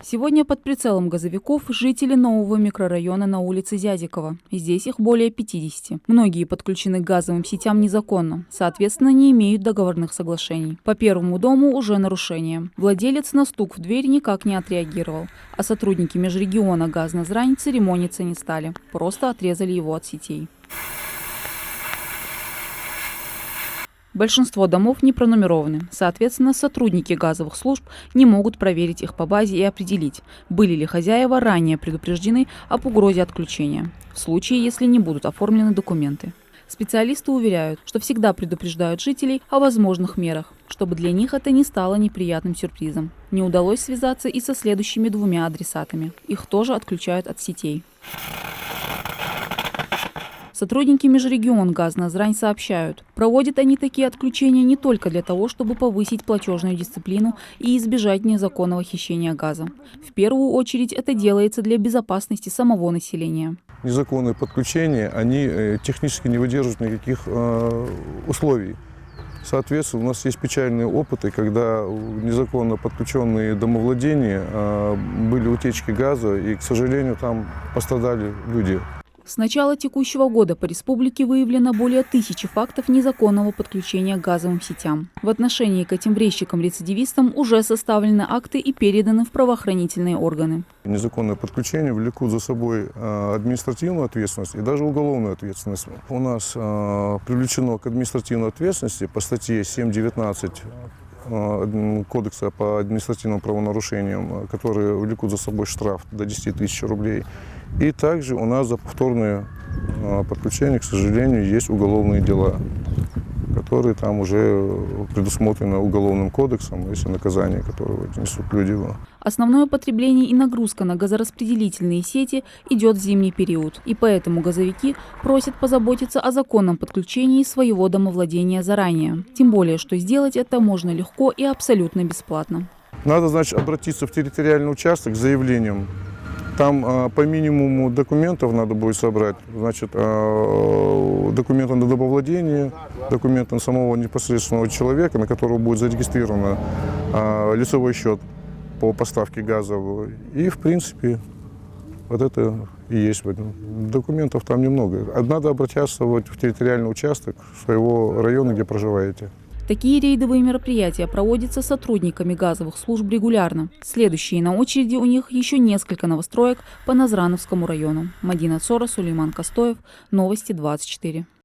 Сегодня под прицелом газовиков жители нового микрорайона на улице Зязикова. Здесь их более 50. Многие подключены к газовым сетям незаконно, соответственно, не имеют договорных соглашений. По первому дому уже нарушение. Владелец на стук в дверь никак не отреагировал, а сотрудники межрегиона «Газназрань» церемониться не стали, просто отрезали его от сетей. Большинство домов не пронумерованы. Соответственно, сотрудники газовых служб не могут проверить их по базе и определить, были ли хозяева ранее предупреждены об угрозе отключения, в случае, если не будут оформлены документы. Специалисты уверяют, что всегда предупреждают жителей о возможных мерах, чтобы для них это не стало неприятным сюрпризом. Не удалось связаться и со следующими двумя адресатами. Их тоже отключают от сетей. Сотрудники межрегион «Газназрань» сообщают, проводят они такие отключения не только для того, чтобы повысить платежную дисциплину и избежать незаконного хищения газа. В первую очередь это делается для безопасности самого населения. Незаконные подключения, они технически не выдерживают никаких условий. Соответственно, у нас есть печальные опыты, когда незаконно подключенные домовладения были утечки газа, и, к сожалению, там пострадали люди. С начала текущего года по республике выявлено более 1000 фактов незаконного подключения к газовым сетям. В отношении к этим врезчикам-рецидивистам уже составлены акты и переданы в правоохранительные органы. Незаконное подключение влекут за собой административную ответственность и даже уголовную ответственность. У нас привлечено к административной ответственности по статье 7.19 Кодекса по административным правонарушениям, которые влекут за собой штраф до 10 тысяч рублей. И также у нас за повторные подключения, к сожалению, есть уголовные дела, которые там уже предусмотрены Уголовным кодексом, есть наказание, которое несут люди. Основное потребление и нагрузка на газораспределительные сети идет в зимний период, и поэтому газовики просят позаботиться о законном подключении своего домовладения заранее. Тем более, что сделать это можно легко и абсолютно бесплатно. Надо, значит, обратиться в территориальный участок с заявлением. Там по минимуму документов надо будет собрать, значит, документы на домовладение, документы на самого непосредственного человека, на которого будет зарегистрирован лицевой счет по поставке газа. И, в принципе, вот это и есть. Документов там немного. Надо обращаться в территориальный участок своего района, где проживаете. Такие рейдовые мероприятия проводятся сотрудниками газовых служб регулярно. Следующие на очереди у них еще несколько новостроек по Назрановскому району. Мадина Цора, Сулейман Костоев. Новости 24.